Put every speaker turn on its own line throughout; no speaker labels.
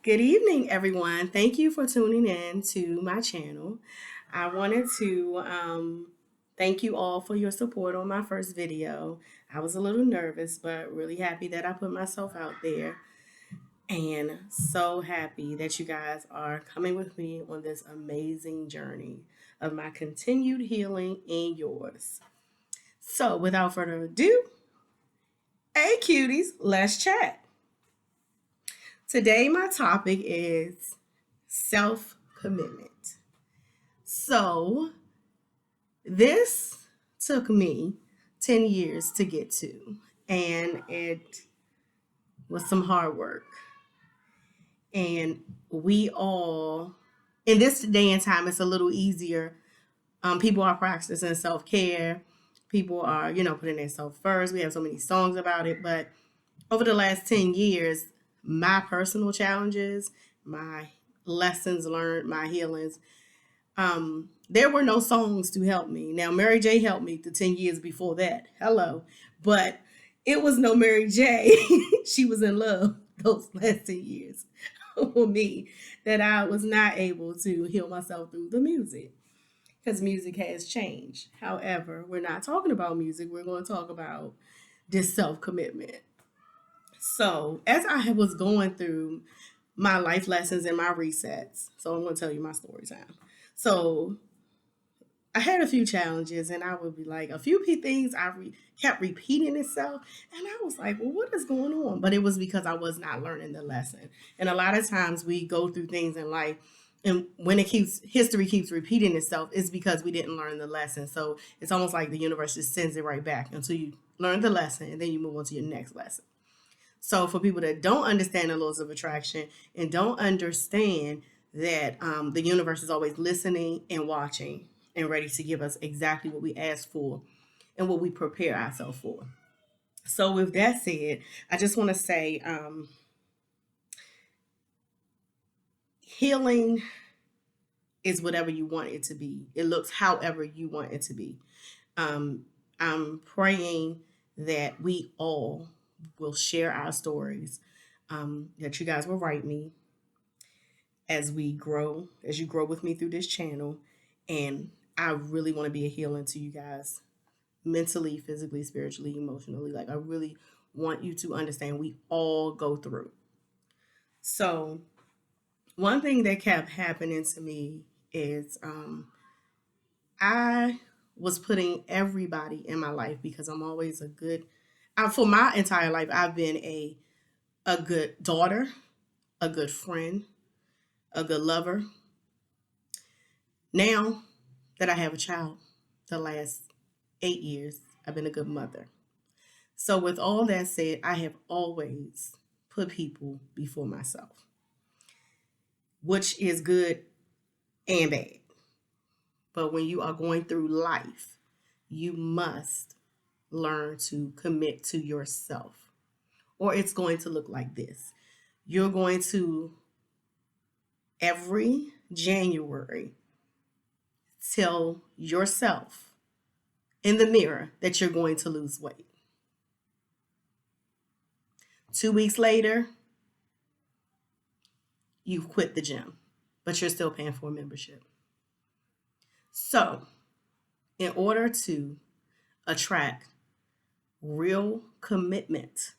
Good evening, everyone. Thank you for tuning in to my channel. I wanted to thank you all for your support on my first video. I was a little nervous, but really happy that I put myself out there, and so happy that you guys are coming with me on this amazing journey of my continued healing and yours. So, without further ado, hey cuties, let's chat. Today, my topic is self commitment. So, this took me 10 years to get to, and it was some hard work. And we all, in this day and time, it's a little easier. People are practicing self care, people are, putting themselves first. We have so many songs about it, but over the last 10 years, my personal challenges, my lessons learned, my healings, there were no songs to help me. Now, Mary J helped me the 10 years before that. Hello. But it was no Mary J. She was in love those last 10 years for me that I was not able to heal myself through the music because music has changed. However, we're not talking about music. We're going to talk about this self commitment. So, as I was going through my life lessons and my resets, so I'm going to tell you my story time. So, I had a few challenges, and I would be like, a few things kept repeating itself, and I was like, well, what is going on? But it was because I was not learning the lesson. And a lot of times we go through things in life, and when history keeps repeating itself, it's because we didn't learn the lesson. So it's almost like the universe just sends it right back until you learn the lesson, and then you move on to your next lesson. So for people that don't understand the laws of attraction and don't understand that the universe is always listening and watching and ready to give us exactly what we ask for and what we prepare ourselves for. So with that said, I just want to say healing is whatever you want it to be. It looks however you want it to be. Um, I'm praying that we all will share our stories, that you guys will write me as we grow, as you grow with me through this channel. And I really want to be a healing to you guys mentally, physically, spiritually, emotionally. Like, I really want you to understand we all go through. So, one thing that kept happening to me is I was putting everybody in my life because I'm always for my entire life, I've been a good daughter, a good friend, a good lover. Now that I have a child, the last 8 years, I've been a good mother. So, with all that said, I have always put people before myself, which is good and bad. But when you are going through life, you must learn to commit to yourself, or it's going to look like this. You're going to, every January, tell yourself in the mirror that you're going to lose weight. 2 weeks later, you've quit the gym, but you're still paying for a membership. So, in order to attract real commitment,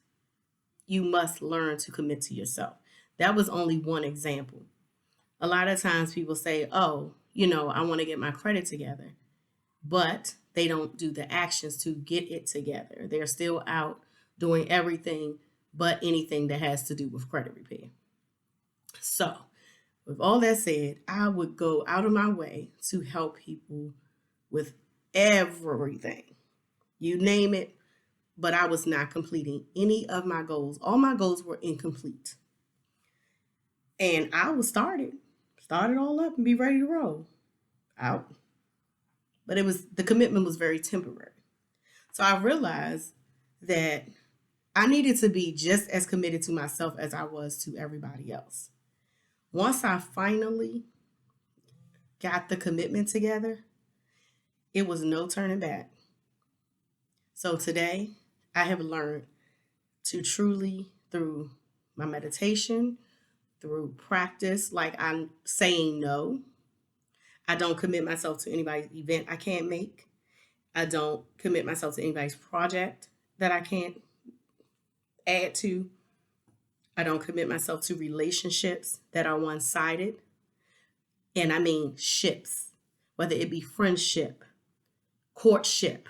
you must learn to commit to yourself. That was only one example. A lot of times people say, oh, I want to get my credit together, but they don't do the actions to get it together. They're still out doing everything but anything that has to do with credit repair. So, with all that said, I would go out of my way to help people with everything. You name it, but I was not completing any of my goals. All my goals were incomplete. And I was start it all up and be ready to roll out. But the commitment was very temporary. So I realized that I needed to be just as committed to myself as I was to everybody else. Once I finally got the commitment together, it was no turning back. So today, I have learned to truly, through my meditation, through practice, like I'm saying no. I don't commit myself to anybody's event I can't make. I don't commit myself to anybody's project that I can't add to. I don't commit myself to relationships that are one sided. And I mean ships, whether it be friendship, courtship,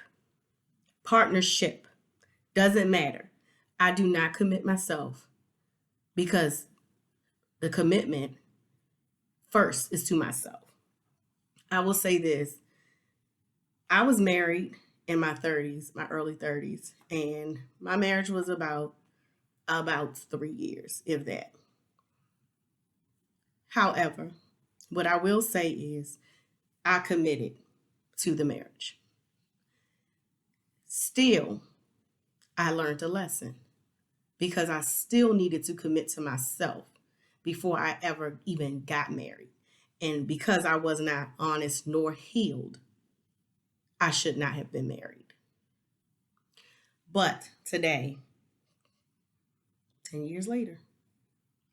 partnership, doesn't matter. I do not commit myself because the commitment first is to myself. I will say this: I was married in my 30s, my early 30s, and my marriage was about 3 years, if that. However, what I will say is I committed to the marriage. Still, I learned a lesson because I still needed to commit to myself before I ever even got married. And because I was not honest nor healed, I should not have been married. But today, 10 years later,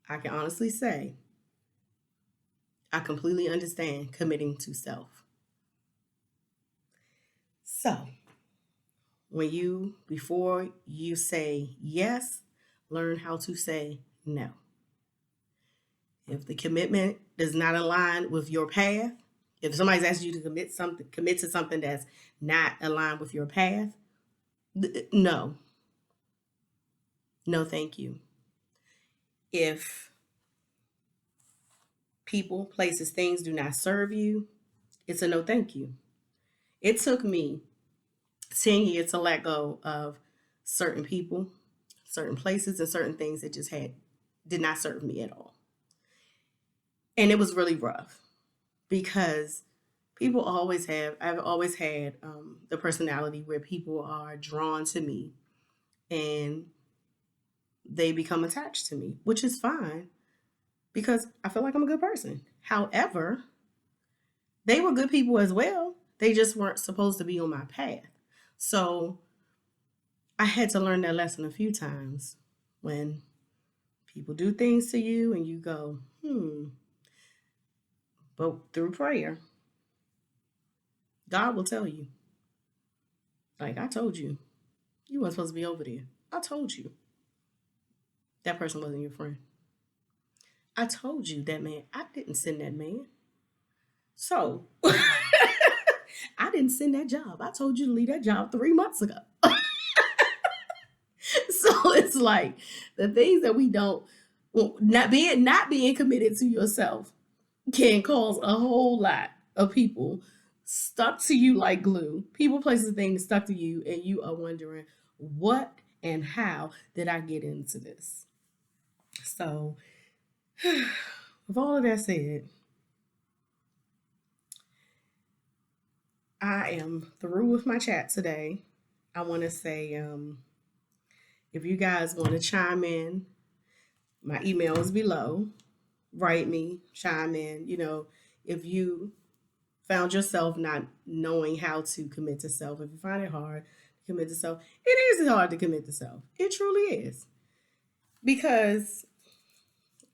I can honestly say I completely understand committing to self. So, before you say yes, learn how to say no. If the commitment does not align with your path, if somebody's asked you to commit to something that's not aligned with your path, no, no, thank you. If people, places, things do not serve you, it's a no, thank you. It took me 10 years to let go of certain people, certain places, and certain things that just did not serve me at all. And it was really rough because I've always had the personality where people are drawn to me and they become attached to me, which is fine because I feel like I'm a good person. However, they were good people as well. They just weren't supposed to be on my path. So I had to learn that lesson a few times when people do things to you and you go, but through prayer, God will tell you, like, I told you, you weren't supposed to be over there. I told you that person wasn't your friend. I told you that man, I didn't send that man. So I didn't send that job. I told you to leave that job 3 months ago. So it's like the things that we don't, well, not being committed to yourself can cause a whole lot of people stuck to you like glue. People, places, things stuck to you, and you are wondering what and how did I get into this? So, with all of that said, I am through with my chat today. I want to say, if you guys want to chime in, my email is below. Write me, chime in. If you found yourself not knowing how to commit to self, if you find it hard to commit to self, it is hard to commit to self. It truly is. Because,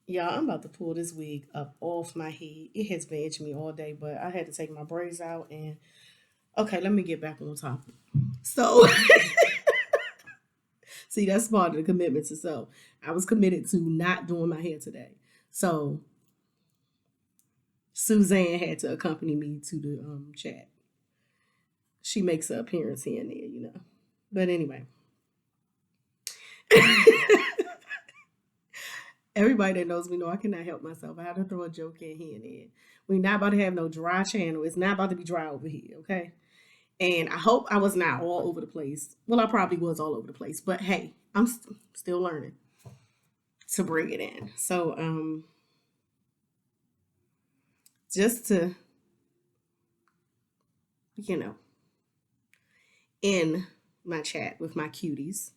y'all, I'm about to pull this wig up off my head. It has been itching me all day, but I had to take my braids out. And okay, let me get back on topic. So, see, that's part of the commitment to self. I was committed to not doing my hair today. So, Suzanne had to accompany me to the chat. She makes an appearance here and there. But anyway. Everybody that knows me know I cannot help myself. I have to throw a joke in here and there. We're not about to have no dry channel. It's not about to be dry over here, okay? And I hope I was not all over the place. Well, I probably was all over the place. But hey, I'm still learning to bring it in. So, just to, in my chat with my cuties,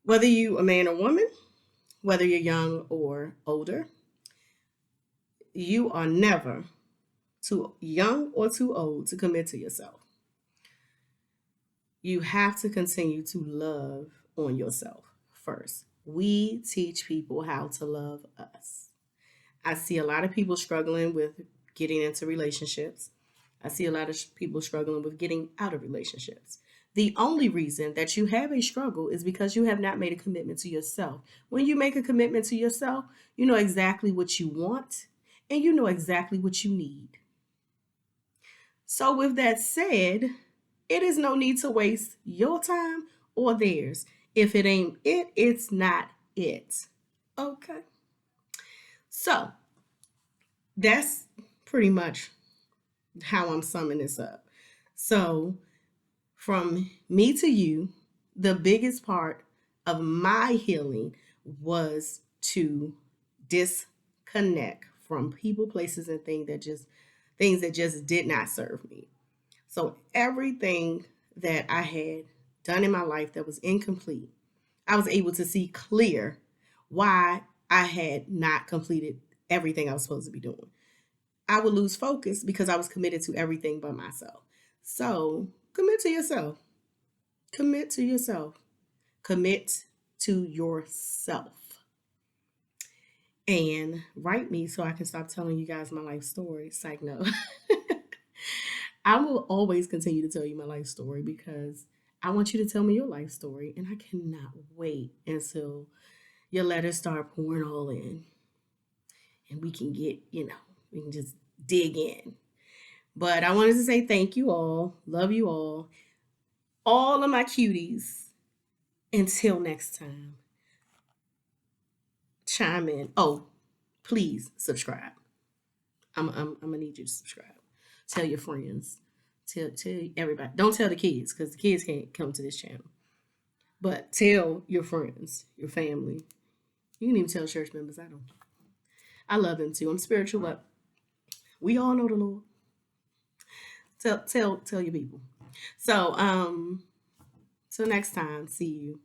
whether you a man or woman, whether you're young or older, you are never too young or too old to commit to yourself. You have to continue to love on yourself first. We teach people how to love us. I see a lot of people struggling with getting into relationships. I see a lot of people struggling with getting out of relationships. The only reason that you have a struggle is because you have not made a commitment to yourself. When you make a commitment to yourself, you know exactly what you want and you know exactly what you need. So, with that said, it is no need to waste your time or theirs. If it ain't it, it's not it. Okay. So, that's pretty much how I'm summing this up. So, from me to you, the biggest part of my healing was to disconnect from people, places, and things that just did not serve me. So everything that I had done in my life that was incomplete, I was able to see clear why I had not completed everything I was supposed to be doing. I would lose focus because I was committed to everything but myself. So commit to yourself. Commit to yourself. Commit to yourself. And write me so I can stop telling you guys my life story. Psych no. I will always continue to tell you my life story because I want you to tell me your life story. And I cannot wait until your letters start pouring all in and we can get, we can just dig in. But I wanted to say thank you all. Love you all of my cuties. Until next time, chime in. Oh, please subscribe. I'm gonna need you to subscribe. Tell your friends. Tell everybody. Don't tell the kids because the kids can't come to this channel. But tell your friends, your family. You can even tell church members. I don't. I love them too. I'm spiritual, but we all know the Lord. Tell your people. So till next time. See you.